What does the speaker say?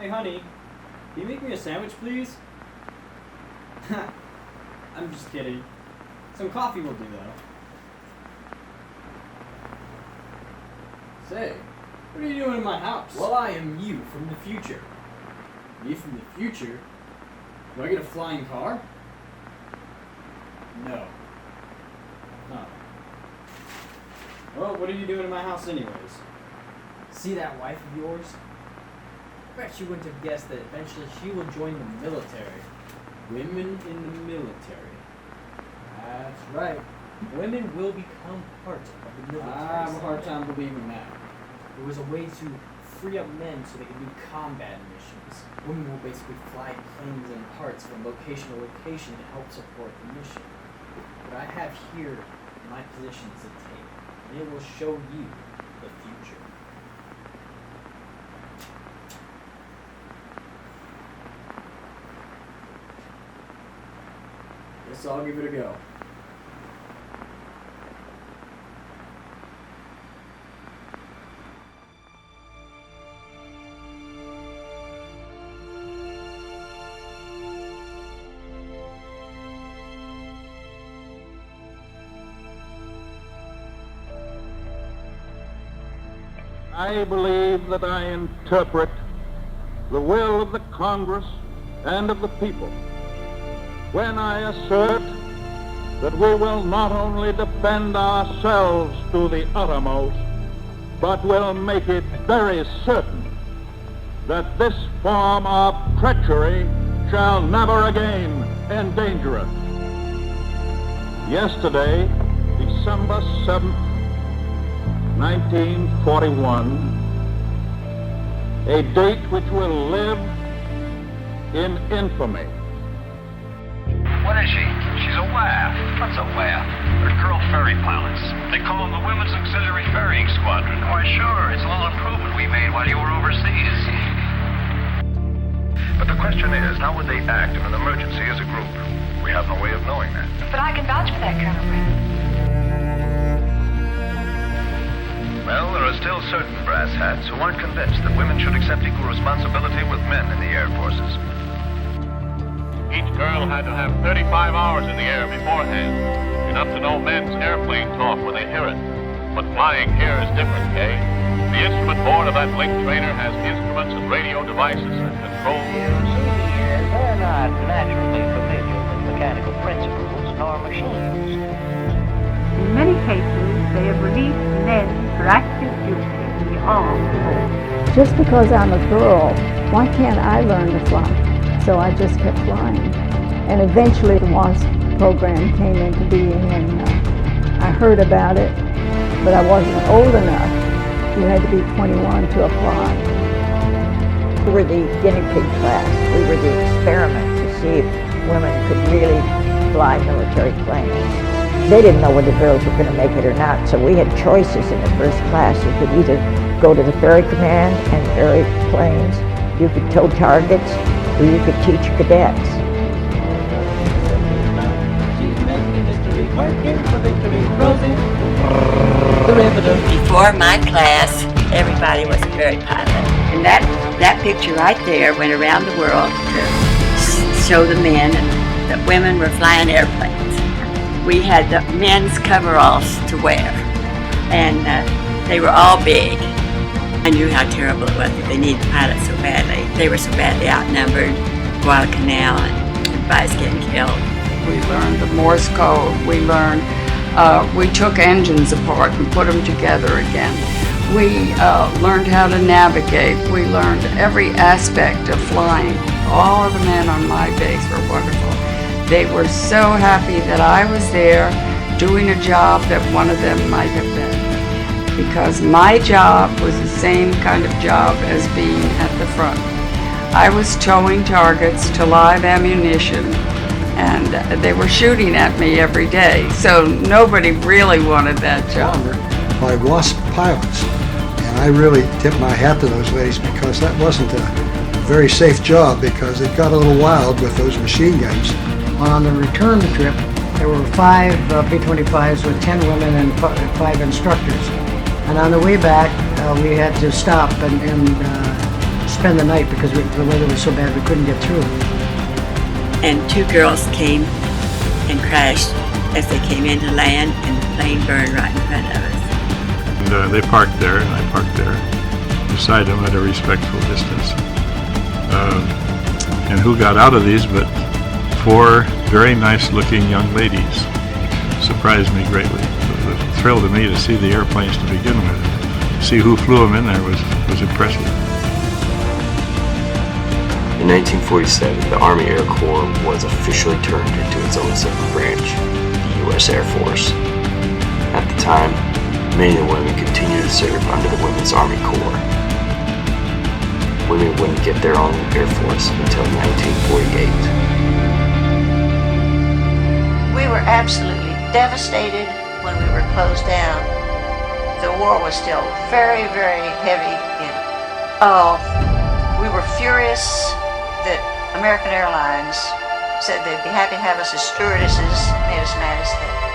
Hey honey, can you make me a sandwich, please? I'm just kidding. Some coffee will do, though. Say, what are you doing in my house? Well, I am you from the future. Me from the future? Do I get a flying car? No. Huh. Well, what are you doing in my house anyways? See that wife of yours? I bet you wouldn't have guessed that eventually she will join the military. Women in the military. That's right. Women will become part of the military. I have a hard time believing that. It was a way to free up men so they could do combat missions. Women will basically fly planes and parts from location to location to help support the mission. What I have here, my position is a tape, and it will show you the future. Guess I'll give it a go. I believe that I interpret the will of the Congress and of the people when I assert that we will not only defend ourselves to the uttermost, but will make it very certain that this form of treachery shall never again endanger us. Yesterday, December 7th, 1941, a date which will live in infamy. What is she? She's a WAF. What's a WAF? They're girl ferry pilots. They call them the Women's Auxiliary Ferrying Squadron. Why, sure. It's a little improvement we made while you were overseas. But the question is, how would they act in an emergency as a group? We have no way of knowing that. But I can vouch for that, Colonel Brown. Well, there are still certain brass hats who aren't convinced that women should accept equal responsibility with men in the air forces. Each girl had to have 35 hours in the air beforehand, enough to know men's airplane talk when they hear it. But flying here is different, Kay. The instrument board of that link trainer has instruments and radio devices and controls. You see here, they're not naturally familiar with mechanical principles nor machines. In many cases, they have released men for active duty in the armed forces. Just because I'm a girl, why can't I learn to fly? So I just kept flying. And eventually the WASP program came into being, and I heard about it, but I wasn't old enough. You had to be 21 to apply. We were the guinea pig class. We were the experiment to see if women could really fly military planes. They didn't know whether girls were going to make it or not, so we had choices in the first class. You could either go to the ferry command and ferry planes, you could tow targets, or you could teach cadets. Before my class, everybody was a ferry pilot. And that picture right there went around the world to show the men, and the women were flying airplanes. We had the men's coveralls to wear, and they were all big. I knew how terrible it was that they needed pilots so badly. They were so badly outnumbered, Guadalcanal, and everybody's getting killed. We learned the Morse code. We took engines apart and put them together again. We learned how to navigate. We learned every aspect of flying. All of the men on my base were wonderful. They were so happy that I was there doing a job that one of them might have been. Because my job was the same kind of job as being at the front. I was towing targets to live ammunition, and they were shooting at me every day, so nobody really wanted that job. By WASP pilots, and I really tip my hat to those ladies, because that wasn't a very safe job, because it got a little wild with those machine guns. On the return trip, there were 5 B-25s with 10 women and 5 instructors. And on the way back, we had to stop and spend the night because the weather was so bad we couldn't get through. And 2 girls came and crashed as they came into land, and the plane burned right in front of us. And they parked there, and I parked there beside them at a respectful distance. And who got out of these but 4 very nice-looking young ladies? Surprised me greatly. It was a thrill to me to see the airplanes to begin with. See who flew them in there was impressive. In 1947, the Army Air Corps was officially turned into its own separate branch, the U.S. Air Force. At the time, many of the women continued to serve under the Women's Army Corps. Women wouldn't get their own Air Force until 1948. We were absolutely devastated when we were closed down. The war was still very, very heavy. We were furious that American Airlines said they'd be happy to have us as stewardesses, made us mad as hell.